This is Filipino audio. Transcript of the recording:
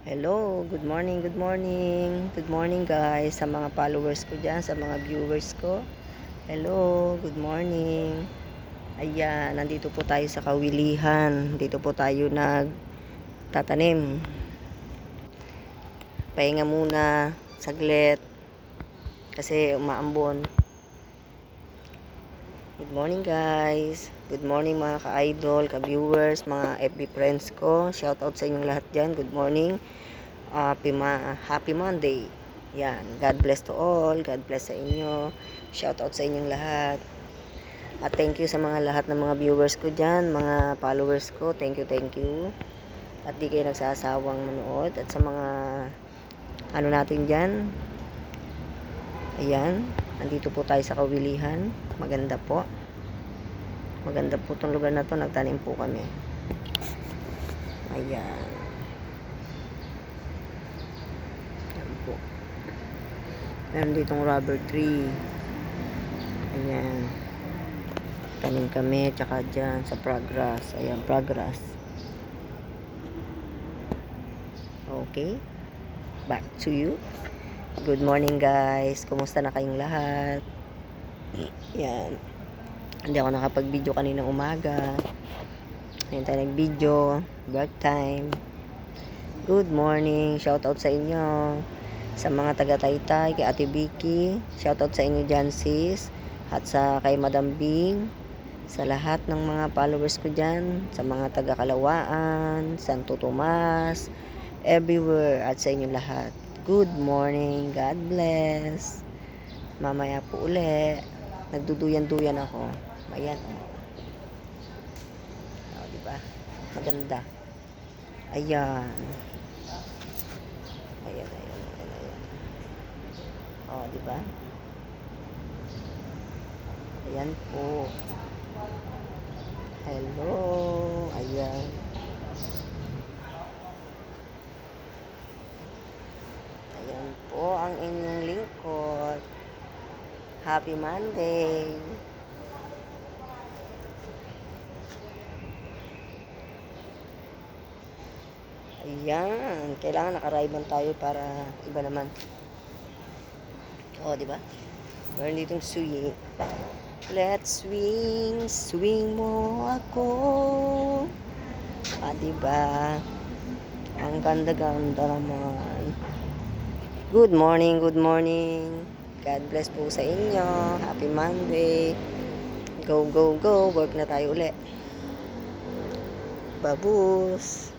Hello, good morning, good morning. Good morning guys sa mga followers ko dyan, sa mga viewers ko. Hello, good morning. Ayan, nandito po tayo sa Kawilihan. Dito po tayo nagtatanim. Pahinga muna, saglit. Kasi umaambon. Good morning guys. Good morning mga ka-idol, ka-viewers, mga FB friends ko. Shout out sa inyong lahat dyan. Good morning. Happy Monday. Yan. God bless to all. God bless sa inyo. Shout out sa inyong lahat. At thank you sa mga lahat ng mga viewers ko dyan, mga followers ko. Thank you, thank you. At di kayo nagsasawang manood. At sa mga ano natin dyan. Ayan. Nandito po tayo sa Kawilihan. Maganda po. Maganda po itong lugar na to. Nagtanim po kami. Ayan. Ayan po. Meron ditong rubber tree. Ayan. Tanim kami. Tsaka dyan sa progress. Ayan, progress. Okay. Back to you. Good morning guys. Kumusta na kayong lahat? Yan. Hindi ako nakapag-video kaninang umaga. Ngayon tayo nag-video. Break time. Good morning. Shout out sa inyo. Sa mga taga-Taytay, kay Ate Vicky. Shout out sa inyo dyan sis. At sa kay Madam Bing. Sa lahat ng mga followers ko dyan. Sa mga taga-Kalawaan. Santo Tomas. Everywhere. At sa inyo lahat. Good morning. God bless. Mamaya po uli. Nagduduyan-duyan ako. Ayan. Oh, diba? Maganda. Ayan. Ayan, ayan, ayan, ayan. Oh, diba? Ayan po. Hello. Ayan. Ayan po ang inyong lingkod. Happy Monday. Ayan. Kailangan naka-ribbon tayo para iba naman. Oh, di ba? Meron ditong swing. Let's swing. Swing mo ako. Ah, di ba? Ang ganda-ganda naman. Good morning, good morning. God bless po sa inyo. Happy Monday. Go, go, go. Work na tayo uli. Babus.